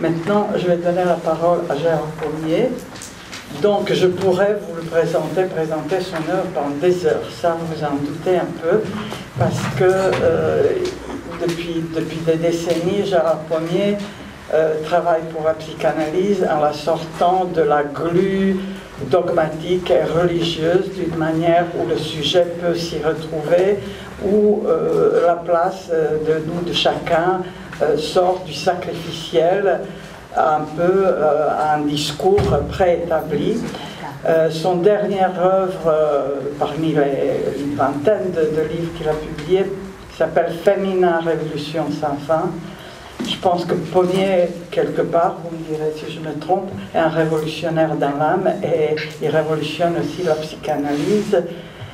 Maintenant, je vais donner la parole à Gérard Pommier. Donc, je pourrais vous le présenter son œuvre pendant des heures, ça vous en doutez un peu, parce que depuis des décennies, Gérard Pommier travaille pour la psychanalyse en la sortant de la glu dogmatique et religieuse d'une manière où le sujet peut s'y retrouver, où la place de chacun sort du sacrificiel un peu à un discours préétabli. Son dernière œuvre, parmi une vingtaine de livres qu'il a publiés, s'appelle Féminin, Révolution sans fin. Je pense que Pommier, quelque part, vous me direz si je me trompe, est un révolutionnaire dans l'âme et il révolutionne aussi la psychanalyse.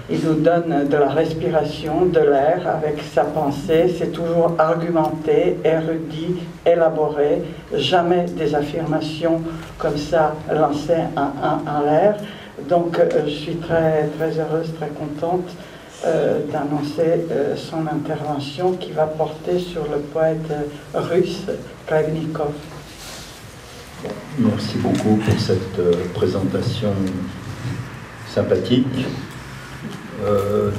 Il nous donne de la respiration, de l'air avec sa pensée. C'est toujours argumenté, érudit, élaboré. Jamais des affirmations comme ça lancées en l'air. Donc je suis très, très heureuse, très contente d'annoncer son intervention qui va porter sur le poète russe Khlebnikov. Merci beaucoup pour cette présentation sympathique.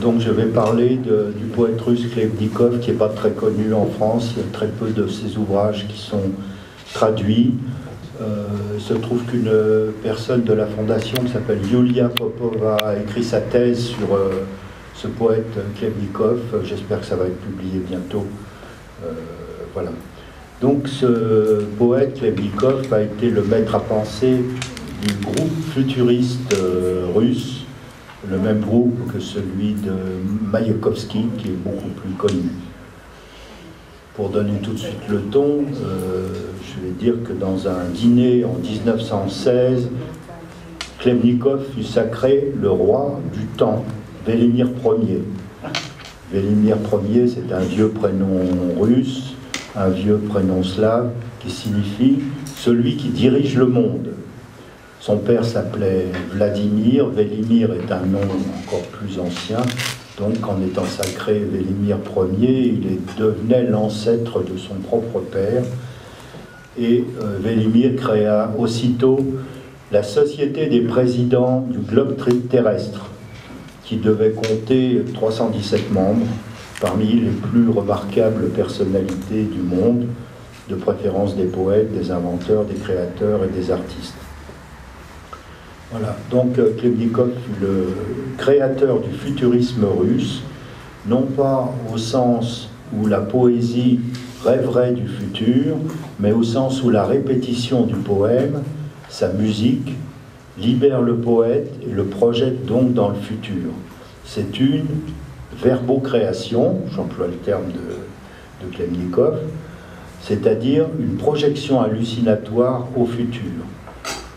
Donc je vais parler du poète russe Khlebnikov, qui n'est pas très connu en France. Il y a très peu de ses ouvrages qui sont traduits. Il se trouve qu'une personne de la fondation qui s'appelle Yulia Popova a écrit sa thèse sur ce poète Khlebnikov. J'espère que ça va être publié bientôt. Voilà. Donc ce poète Khlebnikov a été le maître à penser du groupe futuriste russe, le même groupe que celui de Maïakovsky, qui est beaucoup plus connu. Pour donner tout de suite le ton, je vais dire que dans un dîner en 1916, Khlebnikov fut sacré le roi du temps, Vélimir Ier. Vélimir Ier, c'est un vieux prénom russe, un vieux prénom slave, qui signifie « celui qui dirige le monde ». Son père s'appelait Vladimir. Vélimir est un nom encore plus ancien. Donc, en étant sacré Vélimir Ier, il devenait l'ancêtre de son propre père. Et Vélimir créa aussitôt la Société des présidents du globe terrestre, qui devait compter 317 membres, parmi les plus remarquables personnalités du monde, de préférence des poètes, des inventeurs, des créateurs et des artistes. Voilà, donc Khlebnikov fut le créateur du futurisme russe, non pas au sens où la poésie rêverait du futur, mais au sens où la répétition du poème, sa musique, libère le poète et le projette donc dans le futur. C'est une verbocréation, j'emploie le terme de Khlebnikov, c'est-à-dire une projection hallucinatoire au futur.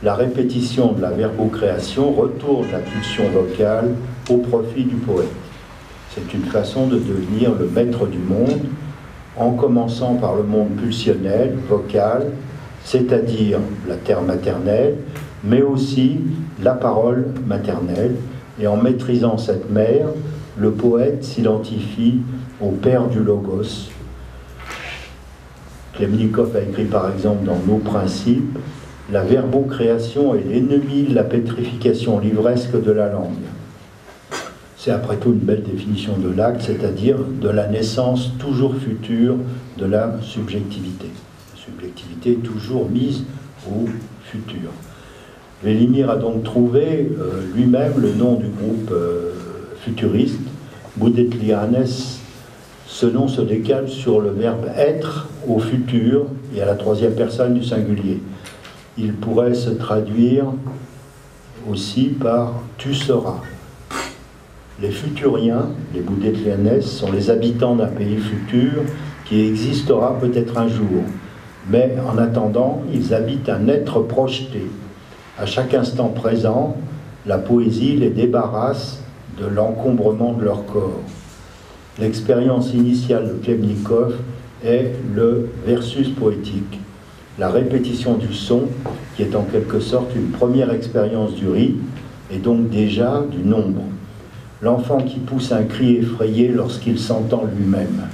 La répétition de la verbocréation retourne la pulsion vocale au profit du poète. C'est une façon de devenir le maître du monde, en commençant par le monde pulsionnel, vocal, c'est-à-dire la terre maternelle, mais aussi la parole maternelle. Et en maîtrisant cette mère, le poète s'identifie au père du logos. Khlebnikov a écrit par exemple dans Nos principes: la verbocréation est l'ennemi de la pétrification livresque de la langue. C'est après tout une belle définition de l'acte, c'est-à-dire de la naissance toujours future de la subjectivité. La subjectivité est toujours mise au futur. Vélimir a donc trouvé lui-même le nom du groupe futuriste, Boudetlianes. Ce nom se décale sur le verbe être au futur et à la troisième personne du singulier. Il pourrait se traduire aussi par « tu seras ». Les futuriens, les Boudetlianes, sont les habitants d'un pays futur qui existera peut-être un jour. Mais en attendant, ils habitent un être projeté. À chaque instant présent, la poésie les débarrasse de l'encombrement de leur corps. L'expérience initiale de Khlebnikov est le versus poétique, la répétition du son, qui est en quelque sorte une première expérience du rythme, et donc déjà du nombre. L'enfant qui pousse un cri effrayé lorsqu'il s'entend lui-même.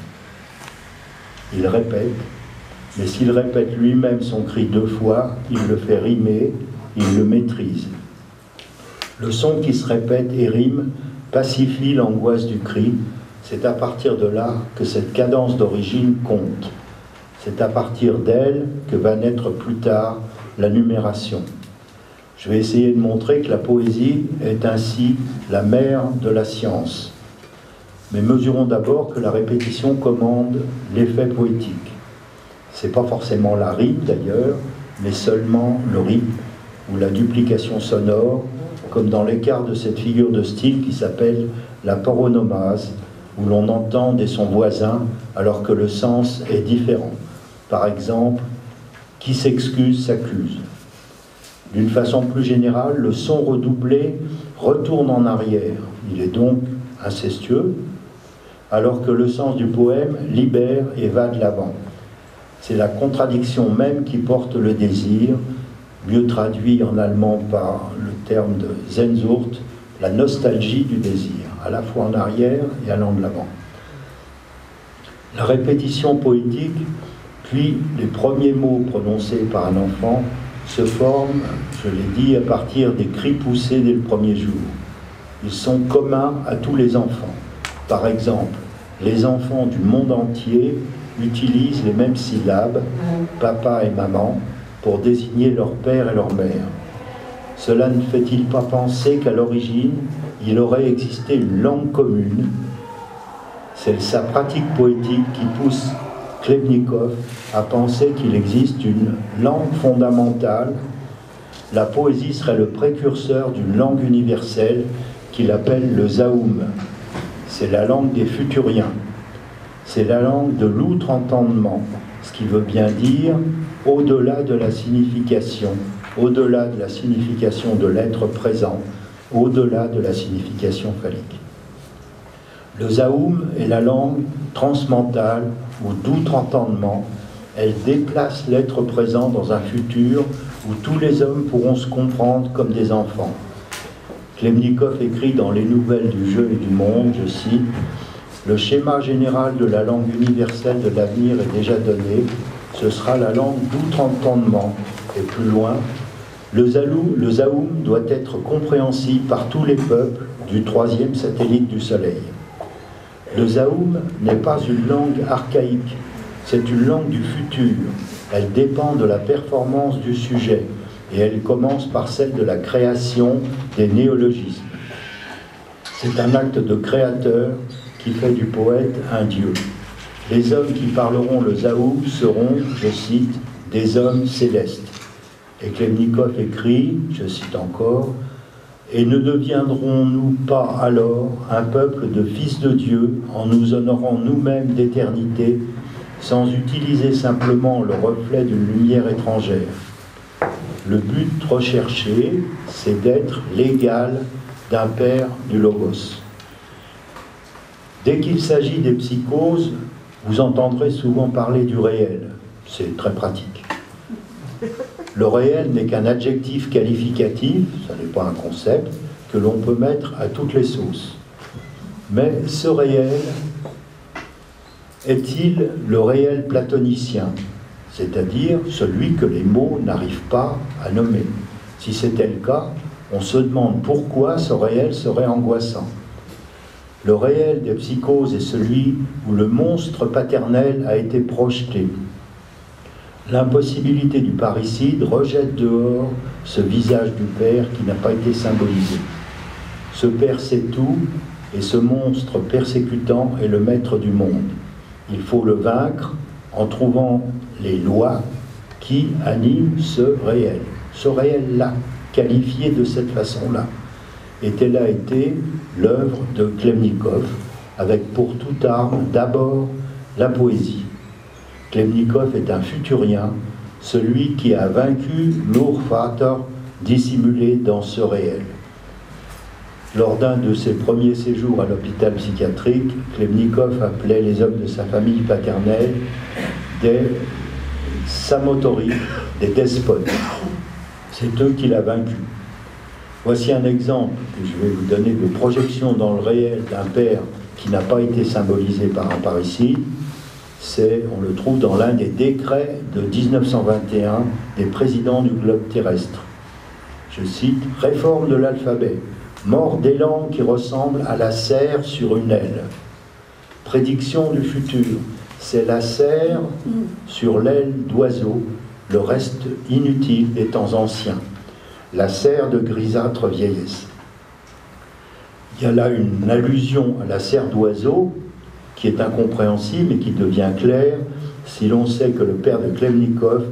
Il répète, Mais s'il répète lui-même son cri 2 fois, il le fait rimer, il le maîtrise. Le son qui se répète et rime pacifie l'angoisse du cri. C'est à partir de là que cette cadence d'origine compte. C'est à partir d'elle que va naître plus tard la numération. Je vais essayer de montrer que la poésie est ainsi la mère de la science. Mais mesurons d'abord que la répétition commande l'effet poétique. C'est pas forcément la rime d'ailleurs, mais seulement le rythme ou la duplication sonore, comme dans l'écart de cette figure de style qui s'appelle la paronomase, où l'on entend des sons voisins alors que le sens est différent. Par exemple, qui s'excuse s'accuse. D'une façon plus générale, le son redoublé retourne en arrière. Il est donc incestueux, alors que le sens du poème libère et va de l'avant. C'est la contradiction même qui porte le désir, mieux traduit en allemand par le terme de Sehnsucht, la nostalgie du désir, à la fois en arrière et allant de l'avant. La répétition poétique, puis les premiers mots prononcés par un enfant, se forment, je l'ai dit, à partir des cris poussés dès le premier jour. Ils sont communs à tous les enfants. Par exemple, les enfants du monde entier utilisent les mêmes syllabes, papa et maman, pour désigner leur père et leur mère. Cela ne fait-il pas penser qu'à l'origine, il aurait existé une langue commune? C'est sa pratique poétique qui pousse Khlebnikov à penser qu'il existe une langue fondamentale. La poésie serait le précurseur d'une langue universelle qu'il appelle le Zaoum. C'est la langue des futuriens. C'est la langue de l'outre-entendement, ce qui veut bien dire au-delà de la signification, au-delà de la signification de l'être présent, au-delà de la signification phallique. Le Zaoum est la langue transmentale ou d'outre-entendement. Elle déplace l'être présent dans un futur où tous les hommes pourront se comprendre comme des enfants. Khlebnikov écrit dans Les Nouvelles du jeu et du monde, je cite, « Le schéma général de la langue universelle de l'avenir est déjà donné, ce sera la langue d'outre-entendement. » Et plus loin, le Zaoum doit être compréhensible par tous les peuples du troisième satellite du Soleil. Le Zaoum n'est pas une langue archaïque, c'est une langue du futur. Elle dépend de la performance du sujet et elle commence par celle de la création des néologismes. C'est un acte de créateur qui fait du poète un dieu. Les hommes qui parleront le Zaoum seront, je cite, des hommes célestes. Et Khlebnikov écrit, je cite encore, « Et ne deviendrons-nous pas alors un peuple de fils de Dieu en nous honorant nous-mêmes d'éternité, sans utiliser simplement le reflet d'une lumière étrangère. Le but recherché, c'est d'être l'égal d'un père du Logos. » Dès qu'il s'agit des psychoses, vous entendrez souvent parler du réel. C'est très pratique. Le réel n'est qu'un adjectif qualificatif, ça n'est pas un concept, que l'on peut mettre à toutes les sauces. Mais ce réel est-il le réel platonicien, c'est-à-dire celui que les mots n'arrivent pas à nommer? Si c'était le cas, on se demande pourquoi ce réel serait angoissant. Le réel des psychoses est celui où le monstre paternel a été projeté. L'impossibilité du parricide rejette dehors ce visage du père qui n'a pas été symbolisé. Ce père sait tout et ce monstre persécutant est le maître du monde. Il faut le vaincre en trouvant les lois qui animent ce réel-là, qualifié de cette façon-là. Et telle a été l'œuvre de Khlebnikov, avec pour toute arme d'abord la poésie. Khlebnikov est un futurien, celui qui a vaincu l'Urvater dissimulé dans ce réel. Lors d'un de ses premiers séjours à l'hôpital psychiatrique, Khlebnikov appelait les hommes de sa famille paternelle des samotori, des despotes. C'est eux qu'il a vaincus. Voici un exemple que je vais vous donner de projection dans le réel d'un père qui n'a pas été symbolisé par un parricide. On le trouve dans l'un des décrets de 1921 des présidents du globe terrestre. Je cite, « Réforme de l'alphabet, mort des langues qui ressemblent à la serre sur une aile. Prédiction du futur, c'est la serre sur l'aile d'oiseau, le reste inutile des temps anciens. La serre de grisâtre vieillesse. » Il y a là une allusion à la serre d'oiseau qui est incompréhensible mais qui devient claire si l'on sait que le père de Khlebnikov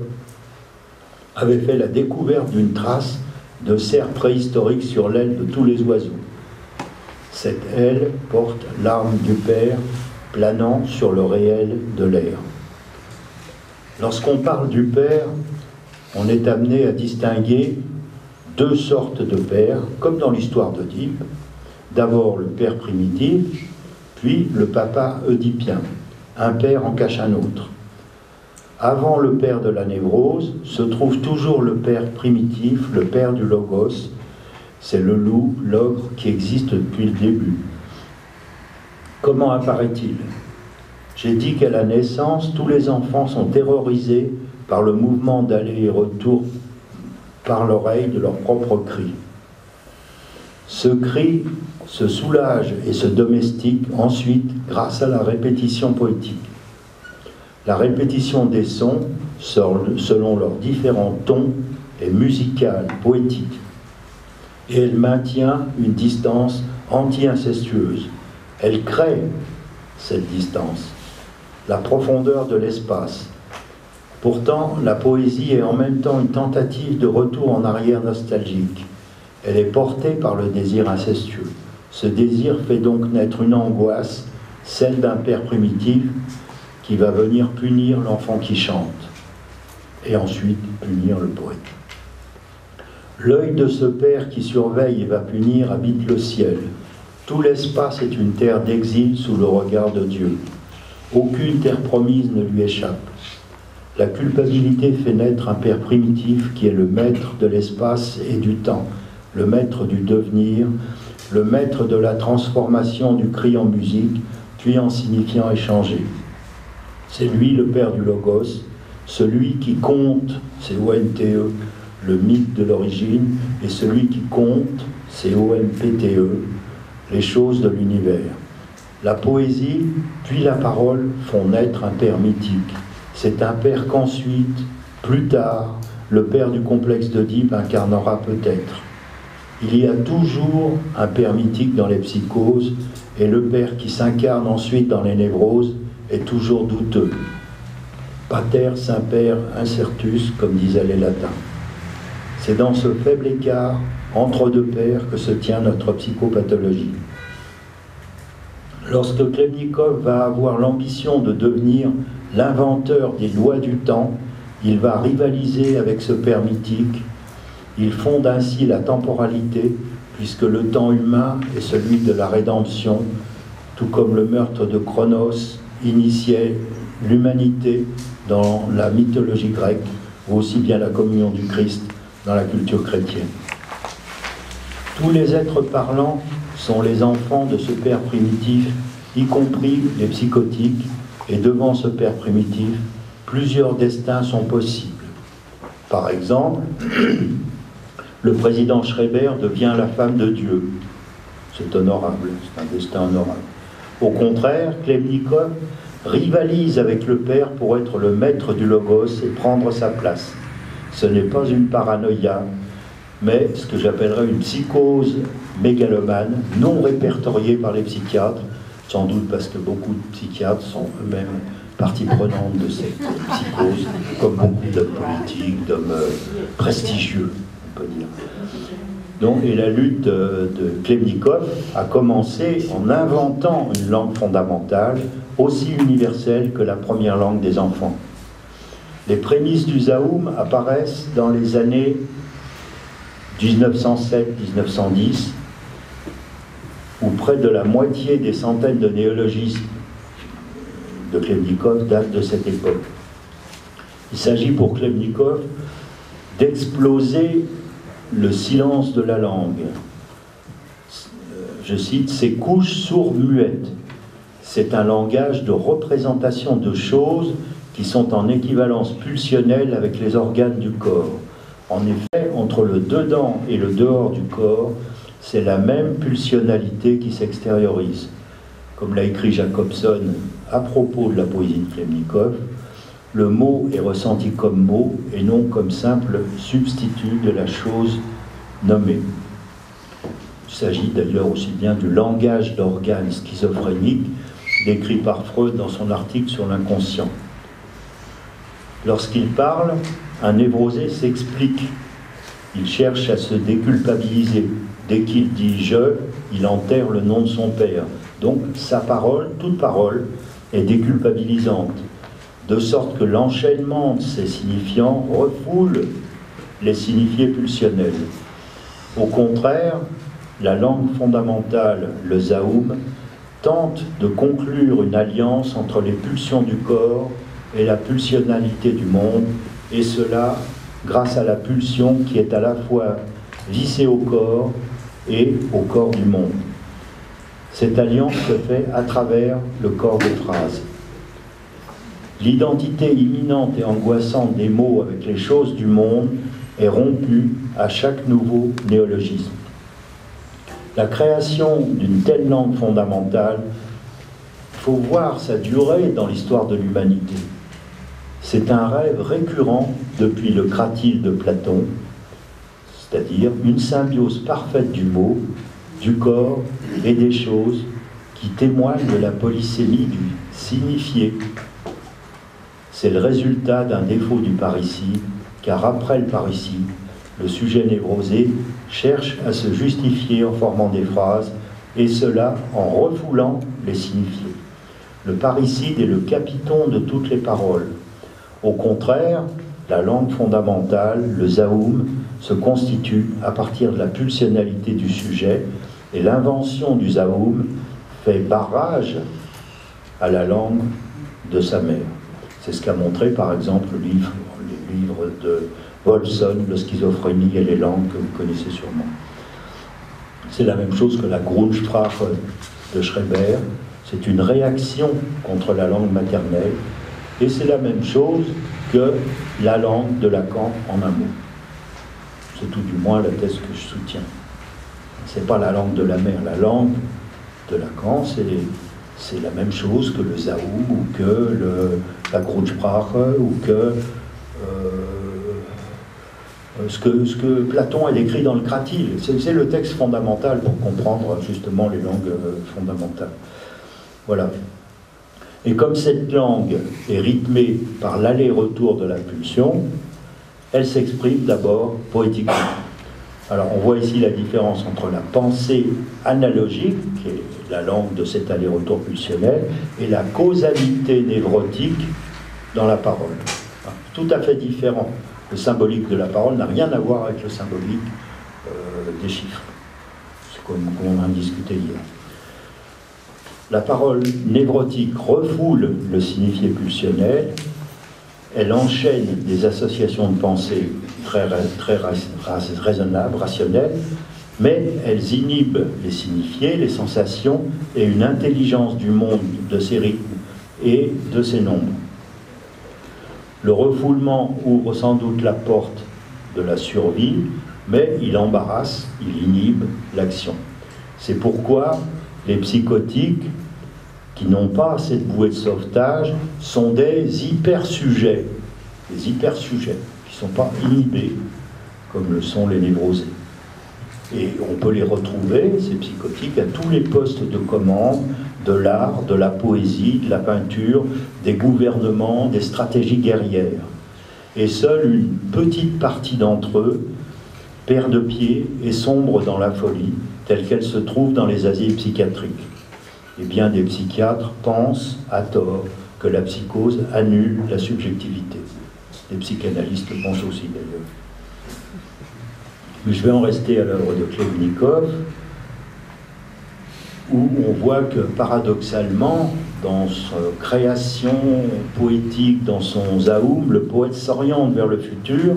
avait fait la découverte d'une trace de serre préhistorique sur l'aile de tous les oiseaux. Cette aile porte l'arme du père planant sur le réel de l'air. Lorsqu'on parle du père, on est amené à distinguer deux sortes de pères, comme dans l'histoire d'Oedipe. D'abord le père primitif, puis le papa oedipien. Un père en cache un autre. Avant le père de la névrose se trouve toujours le père primitif, le père du logos. C'est le loup, l'ogre qui existe depuis le début. Comment apparaît-il? J'ai dit qu'à la naissance, tous les enfants sont terrorisés par le mouvement d'aller et retour par l'oreille de leur propre cri. Ce cri se soulage et se domestique ensuite grâce à la répétition poétique. La répétition des sons, selon leurs différents tons, est musicale, poétique. Et elle maintient une distance anti-incestueuse. Elle crée cette distance, la profondeur de l'espace. Pourtant, la poésie est en même temps une tentative de retour en arrière nostalgique. Elle est portée par le désir incestueux. Ce désir fait donc naître une angoisse, celle d'un père primitif qui va venir punir l'enfant qui chante, et ensuite punir le poète. L'œil de ce père qui surveille et va punir habite le ciel. Tout l'espace est une terre d'exil sous le regard de Dieu. Aucune terre promise ne lui échappe. La culpabilité fait naître un père primitif qui est le maître de l'espace et du temps, le maître du devenir, le maître de la transformation du cri en musique, puis en signifiant échanger. C'est lui le père du logos, celui qui compte, c'est ONTE, le mythe de l'origine, et celui qui compte, c'est OMPTE, les choses de l'univers. La poésie, puis la parole font naître un père mythique. C'est un père qu'ensuite, plus tard, le père du complexe d'Oedipe incarnera peut-être. Il y a toujours un père mythique dans les psychoses, et le père qui s'incarne ensuite dans les névroses est toujours douteux. Pater semper incertus, comme disaient les latins. C'est dans ce faible écart entre deux pères que se tient notre psychopathologie. Lorsque Khlebnikov va avoir l'ambition de devenir l'inventeur des lois du temps, il va rivaliser avec ce père mythique. Il fonde ainsi la temporalité, puisque le temps humain est celui de la rédemption, tout comme le meurtre de Chronos initiait l'humanité dans la mythologie grecque, ou aussi bien la communion du Christ dans la culture chrétienne. Tous les êtres parlants sont les enfants de ce père primitif, y compris les psychotiques, et devant ce père primitif, plusieurs destins sont possibles. Par exemple, le président Schreiber devient la femme de Dieu. C'est honorable, c'est un destin honorable. Au contraire, Khlebnikov rivalise avec le père pour être le maître du logos et prendre sa place. Ce n'est pas une paranoïa, mais ce que j'appellerais une psychose mégalomane, non répertoriée par les psychiatres, sans doute parce que beaucoup de psychiatres sont eux-mêmes partie prenante de cette psychose, comme beaucoup d'hommes politiques, d'hommes prestigieux, on peut dire. Donc, et la lutte de Khlebnikov a commencé en inventant une langue fondamentale, aussi universelle que la première langue des enfants. Les prémices du Zaoum apparaissent dans les années 1907-1910, où près de la moitié des centaines de néologismes de Khlebnikov datent de cette époque. Il s'agit pour Khlebnikov d'exploser le silence de la langue. Je cite, « ces couches sourdes muettes, C'est un langage de représentation de choses qui sont en équivalence pulsionnelle avec les organes du corps. En effet, entre le dedans et le dehors du corps, c'est la même pulsionnalité qui s'extériorise. Comme l'a écrit Jacobson à propos de la poésie de Khlebnikov, le mot est ressenti comme mot et non comme simple substitut de la chose nommée. Il s'agit d'ailleurs aussi bien du langage d'organes schizophréniques décrit par Freud dans son article sur l'inconscient. Lorsqu'il parle, un névrosé s'explique. Il cherche à se déculpabiliser. Dès qu'il dit « je », il enterre le nom de son père. Donc sa parole, toute parole, est déculpabilisante, de sorte que l'enchaînement de ces signifiants refoule les signifiés pulsionnels. Au contraire, la langue fondamentale, le zaoum, tente de conclure une alliance entre les pulsions du corps et la pulsionnalité du monde, et cela grâce à la pulsion qui est à la fois vissée au corps et au corps du monde. Cette alliance se fait à travers le corps des phrases. L'identité imminente et angoissante des mots avec les choses du monde est rompue à chaque nouveau néologisme. La création d'une telle langue fondamentale, il faut voir sa durée dans l'histoire de l'humanité. C'est un rêve récurrent depuis le Cratyle de Platon, c'est-à-dire une symbiose parfaite du mot, du corps et des choses qui témoignent de la polysémie du signifié. C'est le résultat d'un défaut du parricide, car après le parricide, le sujet névrosé cherche à se justifier en formant des phrases, et cela en refoulant les signifiés. Le parricide est le capiton de toutes les paroles. Au contraire, la langue fondamentale, le zaoum, se constitue à partir de la pulsionnalité du sujet, et l'invention du zaoum fait barrage à la langue de sa mère. C'est ce qu'a montré par exemple les livres de Wolfson, le schizophrénie et les langues, que vous connaissez sûrement. C'est la même chose que la Grundsprache de Schreber, c'est une réaction contre la langue maternelle, et c'est la même chose que la langue de Lacan en un mot. C'est tout du moins la thèse que je soutiens. C'est pas la langue de la mère, la langue de Lacan, c'est la même chose que le zaoum ou que la Grundsprache ou que ce que Platon a décrit dans le Cratyle. C'est le texte fondamental pour comprendre justement les langues fondamentales. Voilà. Et comme cette langue est rythmée par l'aller-retour de la pulsion, elle s'exprime d'abord poétiquement. Alors on voit ici la différence entre la pensée analogique, qui est la langue de cet aller-retour pulsionnel, et la causalité névrotique dans la parole. Tout à fait différent. Le symbolique de la parole n'a rien à voir avec le symbolique des chiffres. C'est comme on a discuté hier. La parole névrotique refoule le signifié pulsionnel, elle enchaîne des associations de pensée très raisonnables, rationnelles, mais elles inhibent les signifiés, les sensations et une intelligence du monde, de ses rythmes et de ses nombres. Le refoulement ouvre sans doute la porte de la survie, mais il embarrasse, il inhibe l'action. C'est pourquoi les psychotiques, qui n'ont pas cette bouée de sauvetage, sont des hypersujets, qui ne sont pas inhibés, comme le sont les névrosés. Et on peut les retrouver, ces psychotiques, à tous les postes de commande de l'art, de la poésie, de la peinture, des gouvernements, des stratégies guerrières. Et seule une petite partie d'entre eux perd de pied et sombre dans la folie, telle qu'elle se trouve dans les asiles psychiatriques. Et bien des psychiatres pensent, à tort, que la psychose annule la subjectivité. Les psychanalystes le pensent aussi d'ailleurs. Mais je vais en rester à l'œuvre de Khlebnikov, où on voit que paradoxalement, dans sa création poétique, dans son zaoum, le poète s'oriente vers le futur,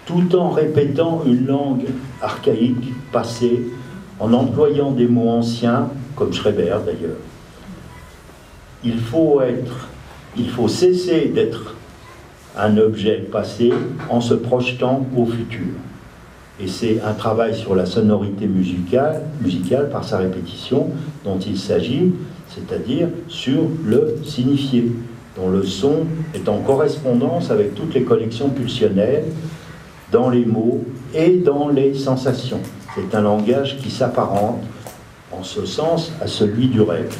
tout en répétant une langue archaïque, passée, en employant des mots anciens, comme Schreber d'ailleurs. il faut cesser d'être un objet passé en se projetant au futur. Et c'est un travail sur la sonorité musicale par sa répétition dont il s'agit, c'est-à-dire sur le signifié, dont le son est en correspondance avec toutes les connexions pulsionnelles dans les mots et dans les sensations. C'est un langage qui s'apparente en ce sens à celui du rêve.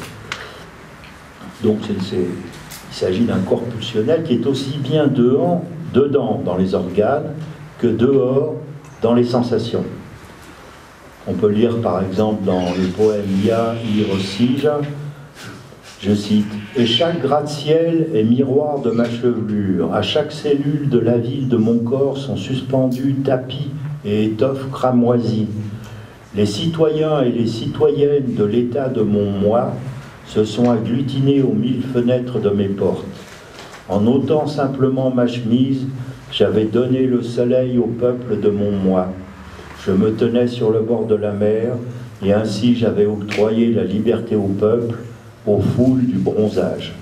Donc il s'agit d'un corps pulsionnel qui est aussi bien dedans dans les organes que dehors dans les sensations. On peut lire par exemple dans le poème Ya Irosija, je cite, « Et chaque gratte-ciel est miroir de ma chevelure, à chaque cellule de la ville de mon corps sont suspendus tapis et étoffes cramoisies. Les citoyens et les citoyennes de l'état de mon moi se sont agglutinés aux 1000 fenêtres de mes portes. En ôtant simplement ma chemise, j'avais donné le soleil au peuple de mon moi. Je me tenais sur le bord de la mer, et ainsi j'avais octroyé la liberté au peuple, aux foules du bronzage. »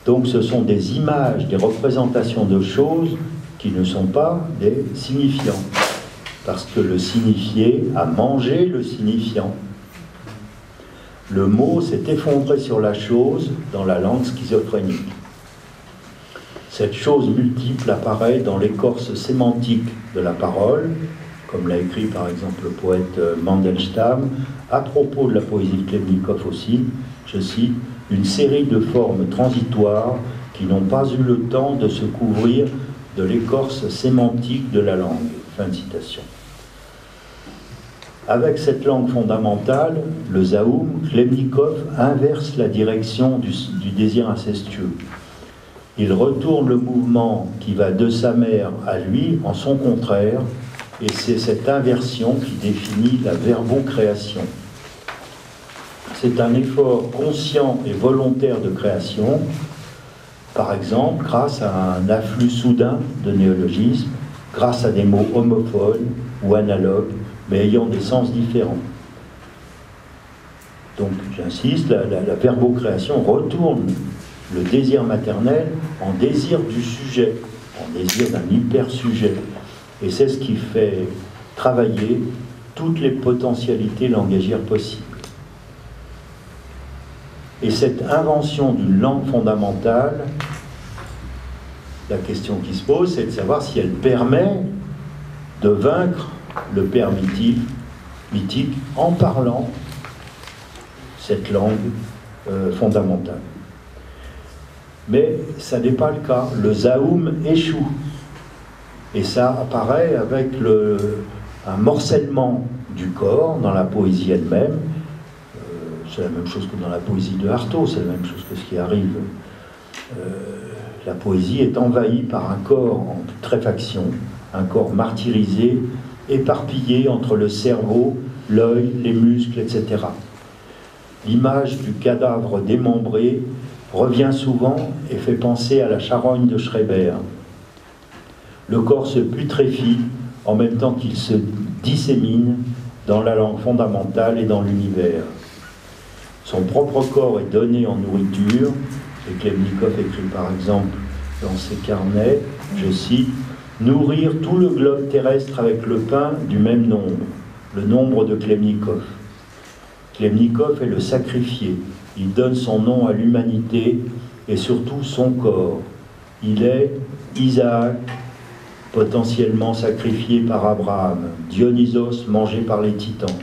Donc ce sont des images, des représentations de choses qui ne sont pas des signifiants, parce que le signifié a mangé le signifiant. Le mot s'est effondré sur la chose dans la langue schizophrénique. Cette chose multiple apparaît dans l'écorce sémantique de la parole, comme l'a écrit par exemple le poète Mandelstam, à propos de la poésie de Khlebnikov aussi, je cite, « une série de formes transitoires qui n'ont pas eu le temps de se couvrir de l'écorce sémantique de la langue. » Fin de citation. Avec cette langue fondamentale, le Zaoum, Khlebnikov inverse la direction du désir incestueux. Il retourne le mouvement qui va de sa mère à lui en son contraire, et c'est cette inversion qui définit la verbocréation. C'est un effort conscient et volontaire de création, par exemple grâce à un afflux soudain de néologismes, grâce à des mots homophones ou analogues, mais ayant des sens différents. Donc, j'insiste, la verbocréation retourne le désir maternel en désir du sujet, en désir d'un hyper-sujet. Et c'est ce qui fait travailler toutes les potentialités langagières possibles. Et cette invention d'une langue fondamentale, la question qui se pose, c'est de savoir si elle permet de vaincre le père mythique en parlant cette langue fondamentale. Mais ça n'est pas le cas. Le Zaoum échoue. Et ça apparaît avec un morcellement du corps dans la poésie elle-même. C'est la même chose que dans la poésie de Artaud, c'est la même chose que ce qui arrive. La poésie est envahie par un corps en putréfaction, un corps martyrisé, éparpillé entre le cerveau, l'œil, les muscles, etc. L'image du cadavre démembré revient souvent et fait penser à la charogne de Schreiber. Le corps se putréfie en même temps qu'il se dissémine dans la langue fondamentale et dans l'univers. Son propre corps est donné en nourriture, et Khlebnikov écrit par exemple dans ses carnets, je cite, « Nourrir tout le globe terrestre avec le pain du même nombre, le nombre de Khlebnikov. » Khlebnikov est le sacrifié, il donne son nom à l'humanité et surtout son corps. Il est Isaac, potentiellement sacrifié par Abraham, Dionysos mangé par les titans,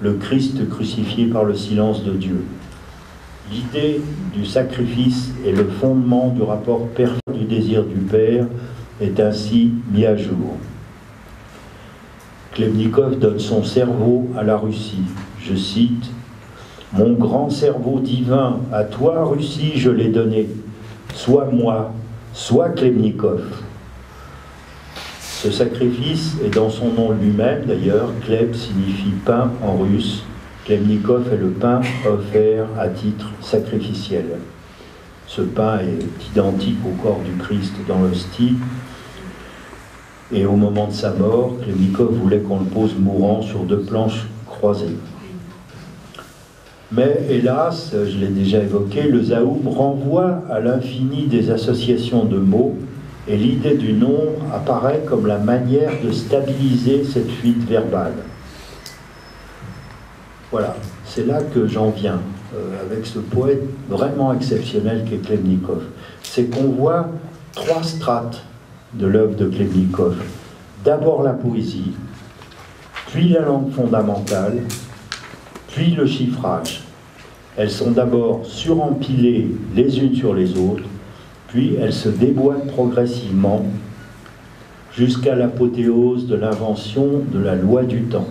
le Christ crucifié par le silence de Dieu. L'idée du sacrifice et le fondement du rapport père du désir du Père est ainsi mis à jour. Khlebnikov donne son cerveau à la Russie. Je cite, « Mon grand cerveau divin, à toi, Russie, je l'ai donné. Soit moi, soit Khlebnikov. » Ce sacrifice est dans son nom lui-même, d'ailleurs, Khleb signifie pain en russe. Khlebnikov est le pain offert à titre sacrificiel. Ce pain est identique au corps du Christ dans l'hostie. Et au moment de sa mort, Khlebnikov voulait qu'on le pose mourant sur 2 planches croisées. Mais hélas, je l'ai déjà évoqué, le Zaoum renvoie à l'infini des associations de mots et l'idée du nombre apparaît comme la manière de stabiliser cette fuite verbale. Voilà, c'est là que j'en viens, avec ce poète vraiment exceptionnel qu'est Khlebnikov. C'est qu'on voit trois strates de l'œuvre de Khlebnikov. D'abord la poésie, puis la langue fondamentale, puis le chiffrage. Elles sont d'abord surempilées les unes sur les autres, puis elles se déboîtent progressivement jusqu'à l'apothéose de l'invention de la loi du temps.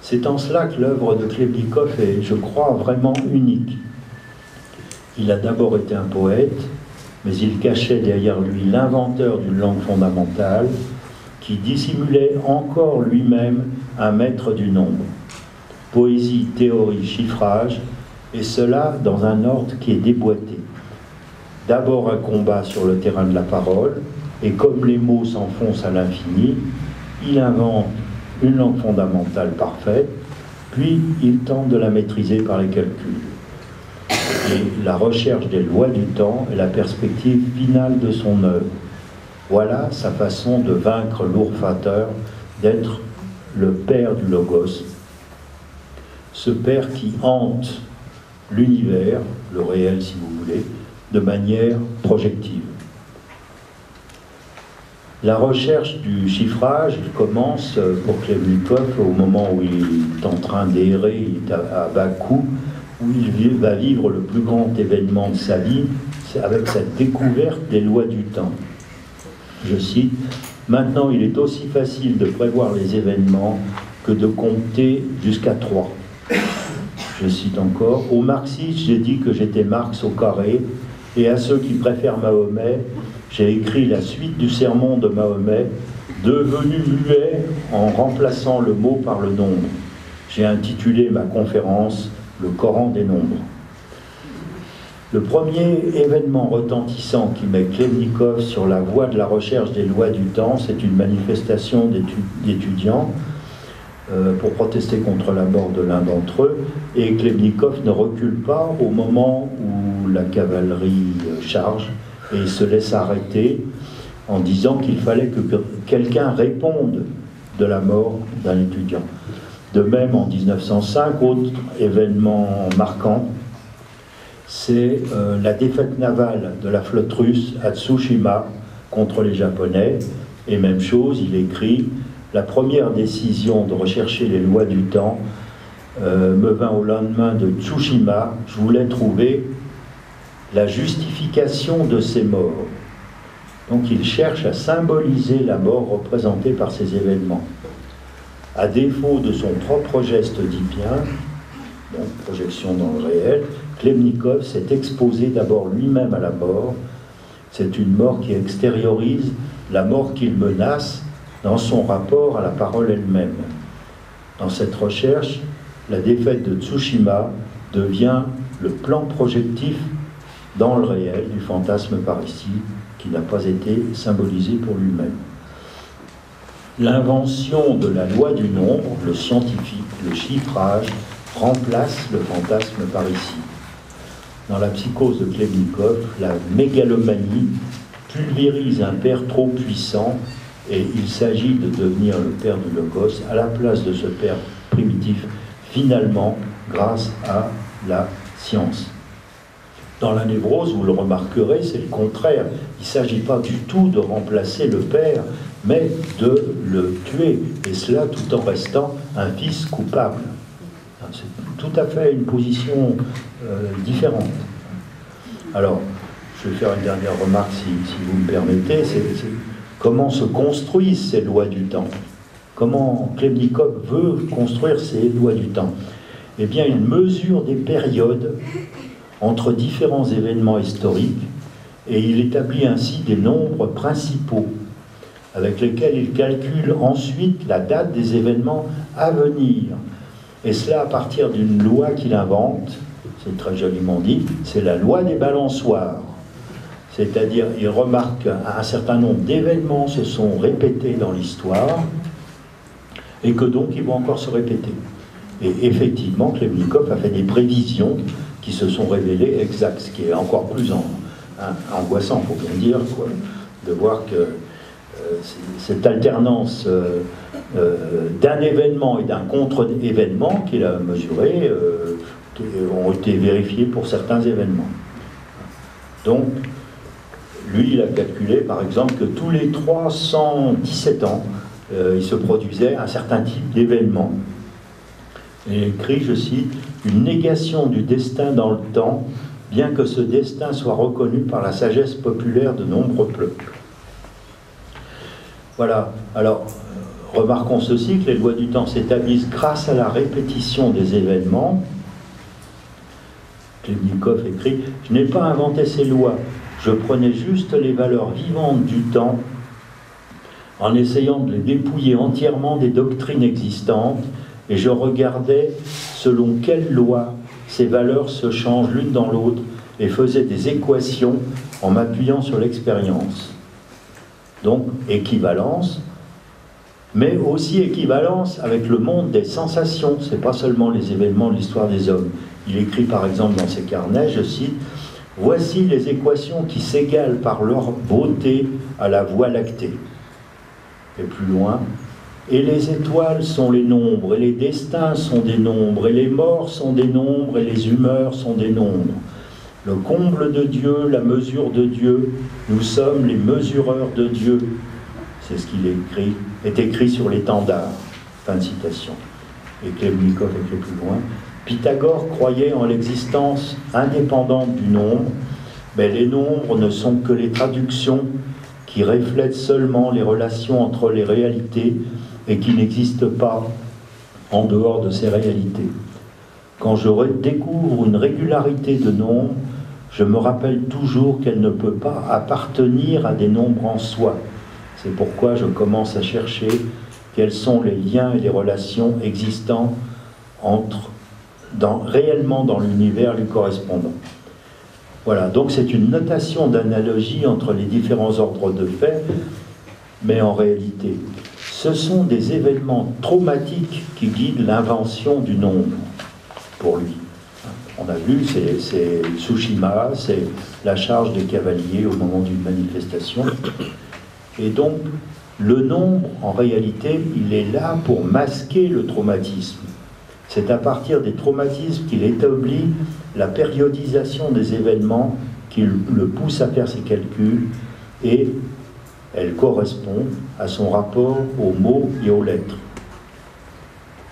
C'est en cela que l'œuvre de Khlebnikov est, je crois, vraiment unique. Il a d'abord été un poète, mais il cachait derrière lui l'inventeur d'une langue fondamentale qui dissimulait encore lui-même un maître du nombre. Poésie, théorie, chiffrage, et cela dans un ordre qui est déboîté. D'abord un combat sur le terrain de la parole, et comme les mots s'enfoncent à l'infini, il invente une langue fondamentale parfaite, puis il tente de la maîtriser par les calculs. Et la recherche des lois du temps est la perspective finale de son œuvre. Voilà sa façon de vaincre l'ourfateur, d'être le père du logos, ce père qui hante l'univers, le réel si vous voulez, de manière projective. La recherche du chiffrage commence pour Khlebnikov au moment où il est en train d'errer, il est à Bakou, où il va vivre le plus grand événement de sa vie, c'est avec cette découverte des lois du temps. Je cite, « Maintenant, il est aussi facile de prévoir les événements que de compter jusqu'à 3. » Je cite encore, « Aux marxistes, j'ai dit que j'étais Marx au carré, et à ceux qui préfèrent Mahomet, j'ai écrit la suite du sermon de Mahomet, devenu muet en remplaçant le mot par le nombre. J'ai intitulé ma conférence « Le Coran des nombres ». Le premier événement retentissant qui met Khlebnikov sur la voie de la recherche des lois du temps, c'est une manifestation d'étudiants pour protester contre la mort de l'un d'entre eux, et Khlebnikov ne recule pas au moment où la cavalerie charge, et il se laisse arrêter en disant qu'il fallait que quelqu'un réponde de la mort d'un étudiant. De même, en 1905, autre événement marquant, c'est la défaite navale de la flotte russe à Tsushima contre les Japonais. Et même chose, il écrit « La première décision de rechercher les lois du temps me vint au lendemain de Tsushima. Je voulais trouver la justification de ces morts. » Donc il cherche à symboliser la mort représentée par ces événements. À défaut de son propre geste oedipien, donc projection dans le réel, Khlebnikov s'est exposé d'abord lui-même à la mort. C'est une mort qui extériorise la mort qu'il menace dans son rapport à la parole elle-même. Dans cette recherche, la défaite de Tsushima devient le plan projectif dans le réel du fantasme par ici, qui n'a pas été symbolisé pour lui-même. L'invention de la loi du nombre, le scientifique, le chiffrage, remplace le fantasme par ici. Dans la psychose de Khlebnikov, la mégalomanie pulvérise un père trop puissant et il s'agit de devenir le père du logos à la place de ce père primitif, finalement, grâce à la science. Dans la névrose, vous le remarquerez, c'est le contraire. Il ne s'agit pas du tout de remplacer le père, mais de le tuer, et cela tout en restant un fils coupable. C'est tout à fait une position différente. Alors, je vais faire une dernière remarque, si vous me permettez, c'est comment se construisent ces lois du temps. Comment Khlebnikov veut construire ces lois du temps. Eh bien, il mesure des périodes entre différents événements historiques, et il établit ainsi des nombres principaux, avec lesquels il calcule ensuite la date des événements à venir. Et cela à partir d'une loi qu'il invente, c'est très joliment dit, c'est la loi des balançoires. C'est-à-dire, il remarque qu'un certain nombre d'événements se sont répétés dans l'histoire, et que donc ils vont encore se répéter. Et effectivement, Khlebnikov a fait des prévisions qui se sont révélées exactes, ce qui est encore plus angoissant, il faut bien dire, quoi, de voir que cette alternance d'un événement et d'un contre-événement qu'il a mesuré ont été vérifiés pour certains événements. Donc, lui, il a calculé, par exemple, que tous les 317 ans, il se produisait un certain type d'événement. Il écrit, je cite, « Une négation du destin dans le temps, bien que ce destin soit reconnu par la sagesse populaire de nombreux peuples. » Voilà. Alors, remarquons ceci, que les lois du temps s'établissent grâce à la répétition des événements. Khlebnikov écrit « Je n'ai pas inventé ces lois, je prenais juste les valeurs vivantes du temps en essayant de les dépouiller entièrement des doctrines existantes et je regardais selon quelles lois ces valeurs se changent l'une dans l'autre et faisais des équations en m'appuyant sur l'expérience. » Donc, équivalence, mais aussi équivalence avec le monde des sensations. Ce n'est pas seulement les événements de l'histoire des hommes. Il écrit par exemple dans ses carnets, je cite, « Voici les équations qui s'égalent par leur beauté à la Voie lactée. » Et plus loin, « Et les étoiles sont les nombres, et les destins sont des nombres, et les morts sont des nombres, et les humeurs sont des nombres. Le comble de Dieu, la mesure de Dieu, nous sommes les mesureurs de Dieu. » C'est ce qu'il est écrit sur l'étendard. Fin de citation. Et Khlebnikov écrit plus loin. Pythagore croyait en l'existence indépendante du nombre, mais les nombres ne sont que les traductions qui reflètent seulement les relations entre les réalités et qui n'existent pas en dehors de ces réalités. Quand je découvre une régularité de nombre, je me rappelle toujours qu'elle ne peut pas appartenir à des nombres en soi. C'est pourquoi je commence à chercher quels sont les liens et les relations existants réellement dans l'univers lui correspondant. Voilà, donc c'est une notation d'analogie entre les différents ordres de faits, mais en réalité, ce sont des événements traumatiques qui guident l'invention du nombre, pour lui. On a vu, c'est Tsushima, c'est la charge des cavaliers au moment d'une manifestation. Et donc, le nombre, en réalité, il est là pour masquer le traumatisme. C'est à partir des traumatismes qu'il établit la périodisation des événements qui le pousse à faire ses calculs et elle correspond à son rapport aux mots et aux lettres.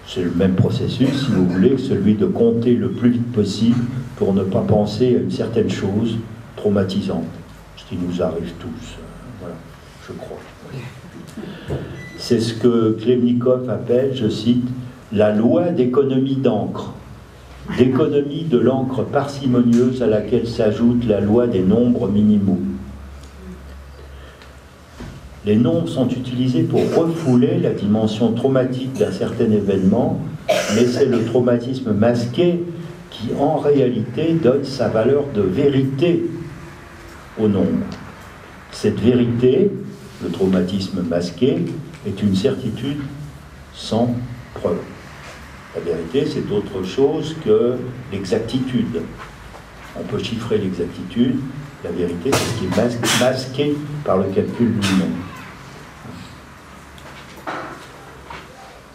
C'est le même processus, si vous voulez, que celui de compter le plus vite possible pour ne pas penser à une certaine chose traumatisante, ce qui nous arrive tous, voilà, je crois. C'est ce que Khlebnikov appelle, je cite, la loi d'économie d'encre, d'économie de l'encre parcimonieuse à laquelle s'ajoute la loi des nombres minimaux. Les nombres sont utilisés pour refouler la dimension traumatique d'un certain événement, mais c'est le traumatisme masqué qui, en réalité, donne sa valeur de vérité au nombre. Cette vérité, le traumatisme masqué, est une certitude sans preuve. La vérité, c'est autre chose que l'exactitude. On peut chiffrer l'exactitude, la vérité, c'est ce qui est masqué par le calcul lui-même.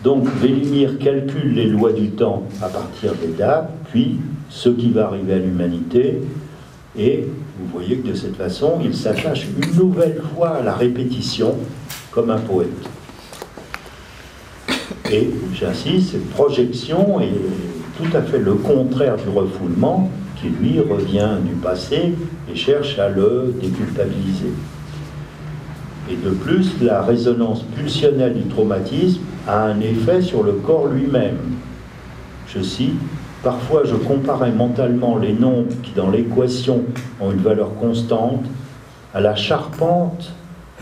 Donc, Velimir calcule les lois du temps à partir des dates, puis ce qui va arriver à l'humanité, et vous voyez que de cette façon, il s'attache une nouvelle fois à la répétition, comme un poète. Et, j'insiste, cette projection est tout à fait le contraire du refoulement, qui lui revient du passé et cherche à le déculpabiliser. Et de plus, la résonance pulsionnelle du traumatisme a un effet sur le corps lui-même. Je cite, « Parfois je comparais mentalement les nombres qui dans l'équation ont une valeur constante à la charpente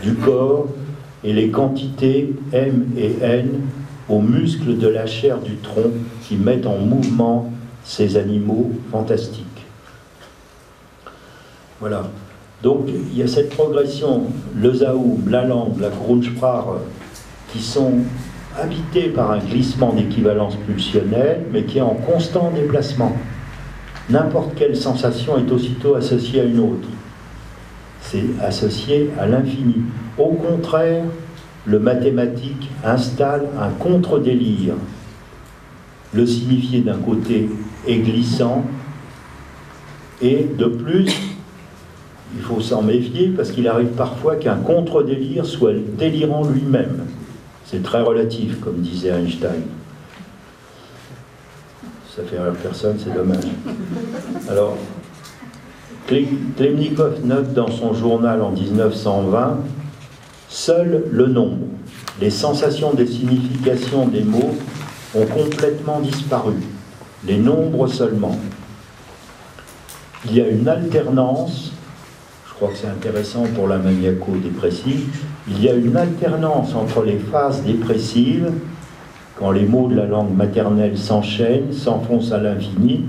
du corps et les quantités M et N aux muscles de la chair du tronc qui mettent en mouvement ces animaux fantastiques. » Voilà. Donc, il y a cette progression, le Zaum, la langue, la Grundsprache, qui sont habité par un glissement d'équivalence pulsionnelle, mais qui est en constant déplacement. N'importe quelle sensation est aussitôt associée à une autre. C'est associé à l'infini. Au contraire, le mathématique installe un contre-délire. Le signifié d'un côté est glissant, et de plus, il faut s'en méfier parce qu'il arrive parfois qu'un contre-délire soit délirant lui-même. C'est très relatif, comme disait Einstein. Ça fait rire personne, c'est dommage. Alors, Khlebnikov note dans son journal en 1920 « Seul le nombre, les sensations des significations des mots ont complètement disparu, les nombres seulement. Il y a une alternance, je crois que c'est intéressant pour la maniaco-dépressive, il y a une alternance entre les phases dépressives, quand les mots de la langue maternelle s'enchaînent, s'enfoncent à l'infini,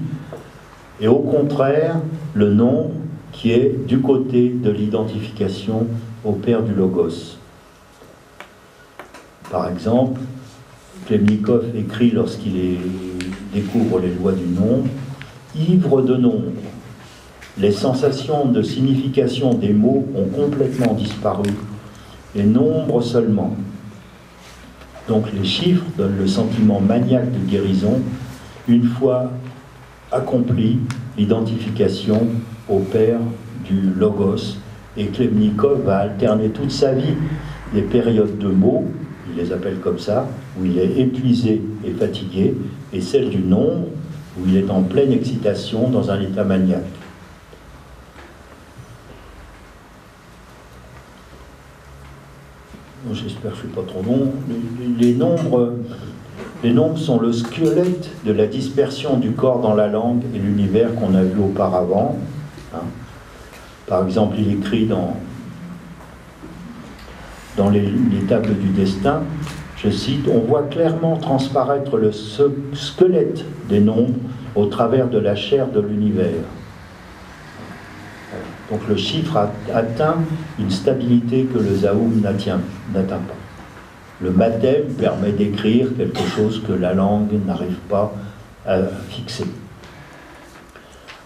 et au contraire, le nombre qui est du côté de l'identification au père du logos. Par exemple, Khlebnikov écrit lorsqu'il découvre les lois du nombre, « Ivre de nombre, les sensations de signification des mots ont complètement disparu, les nombres seulement. » Donc les chiffres donnent le sentiment maniaque de guérison, une fois accomplie l'identification au père du logos. Et Khlebnikov va alterner toute sa vie des périodes de mots, il les appelle comme ça, où il est épuisé et fatigué, et celle du nombre, où il est en pleine excitation dans un état maniaque. J'espère que je ne suis pas trop long. Les nombres sont le squelette de la dispersion du corps dans la langue et l'univers qu'on a vu auparavant. Hein. Par exemple, il écrit dans les tables du destin, je cite, « On voit clairement transparaître le squelette des nombres au travers de la chair de l'univers. » Donc le chiffre atteint une stabilité que le Zaoum n'atteint pas. Le mathème permet d'écrire quelque chose que la langue n'arrive pas à fixer.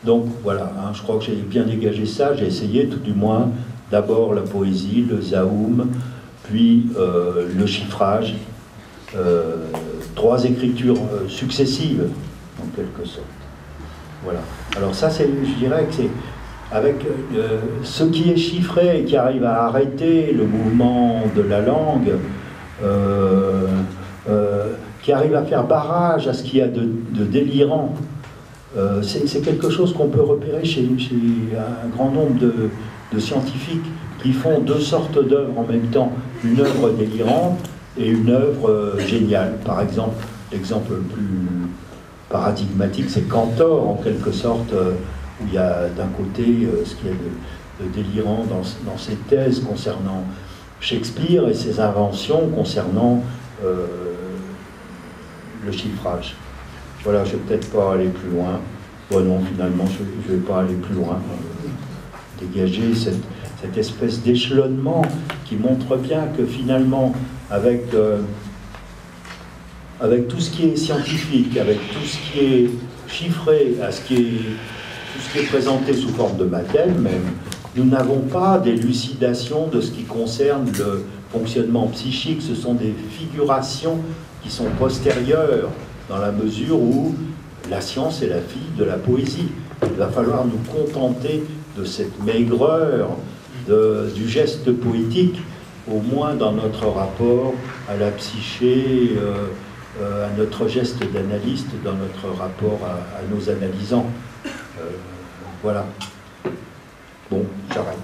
Donc voilà, hein, je crois que j'ai bien dégagé ça, j'ai essayé tout du moins, d'abord la poésie, le Zaoum, puis le chiffrage, 3 écritures successives, en quelque sorte. Voilà. Alors ça, je dirais que c'est avec ce qui est chiffré et qui arrive à arrêter le mouvement de la langue, qui arrive à faire barrage à ce qu'il y a de délirant. C'est quelque chose qu'on peut repérer chez un grand nombre de scientifiques qui font 2 sortes d'œuvres en même temps, une œuvre délirante et une œuvre géniale. Par exemple, l'exemple le plus paradigmatique, c'est Cantor, en quelque sorte, où il y a d'un côté ce qu'il y a de délirant dans ses thèses concernant Shakespeare et ses inventions concernant le chiffrage. Voilà, je ne vais peut-être pas aller plus loin. Bon, non, finalement, je ne vais pas aller plus loin. Dégager cette espèce d'échelonnement qui montre bien que finalement, avec tout ce qui est scientifique, avec tout ce qui est chiffré, tout ce qui est présenté sous forme de mathème même, nous n'avons pas d'élucidation de ce qui concerne le fonctionnement psychique. Ce sont des figurations qui sont postérieures dans la mesure où la science est la fille de la poésie. Il va falloir nous contenter de cette maigreur du geste poétique, au moins dans notre rapport à la psyché, à notre geste d'analyste, dans notre rapport à nos analysants. Voilà. Bon, j'arrête.